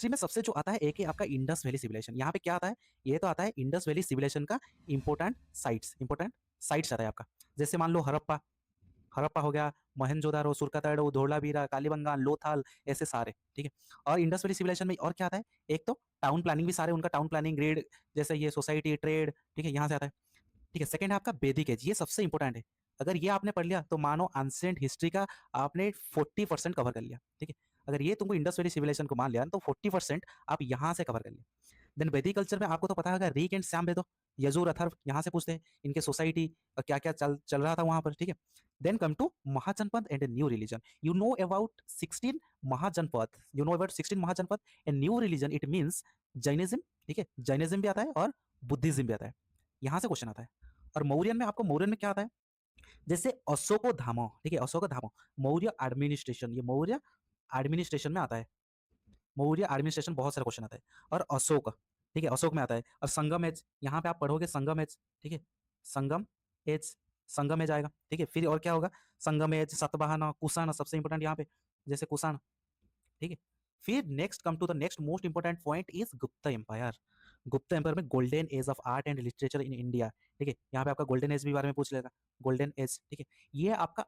History में सबसे जो आता है एक ही आपका इंडस वैली सिविलाइजेशन। यहाँ पे क्या आता है, ये तो आता है इंडस वैली सिविलाइजेशन का इंपॉर्टेंट साइट्स आता है आपका। जैसे मान लो हड़प्पा, हड़प्पा हो गया, मोहनजोदारो, सुरकातड़ो, धोलावीरा, कालीबंगान, लोथाल, ऐसे सारे, ठीक है। और इंडस वैली सिविलाइजेशन में और क्या आता है, एक तो टाउन प्लानिंग भी सारे, उनका टाउन प्लानिंग ग्रेड, जैसे ये सोसाइटी, ट्रेड, ठीक है, यहाँ से आता है। ठीक है, सेकंड है आपका वैदिक एज, ये सबसे इंपॉर्टेंट है। अगर ये आपने पढ़ लिया तो मानो एंशिएंट हिस्ट्री का आपने 40% कवर कर लिया, ठीक है। अगर ये तुमको इंडस वैली सिविलाइजेशन को मान लिया तो 40% आप यहाँ से कवर कर लिया। देन वैदिक कल्चर में आपको तो पता होगा, रीक एंड श्याम बेदो, यजुर, अथर्व, यहाँ से पूछते हैं इनके सोसाइटी क्या क्या चल चल रहा था वहां पर, ठीक है। Then come to Mahajanapada and new religion. You know about 16 Mahajanapada, you know about 16 Mahajanapada and new religion, it means Jainism, ठीक है, जैनिज्म भी आता है और बुद्धिज्म भी आता है। यहाँ से क्वेश्चन आता है। और मौर्यन में आपको, मौर्यन में क्या आता है, जैसे अशोको धामो, ठीक है, अशोक धामो, मौर्य एडमिनिस्ट्रेशन, ये मौर्य एडमिनिस्ट्रेशन में आता है। मौर्य एडमिनिस्ट्रेशन बहुत सारे क्वेश्चन आता है। और अशोक, ठीक है, अशोक में आता है। और संगम एज, यहाँ पे आप पढ़ोगे संगम एज, ठीक है, संगम एज, संगम एज आएगा, ठीक है। फिर और क्या होगा, संगम एज, सतवाहन, कुषाण, सबसे इंपॉर्टेंट यहाँ पे, जैसे कुषाण, ठीक है। फिर next come to the next most important point is Gupta empire. Gupta empire में golden age of art and literature in India, ठीक है। यहाँ पे आपका गोल्डन एज भी बारे में पूछ लेगा, गोल्डन एज, ठीक है। ये आपका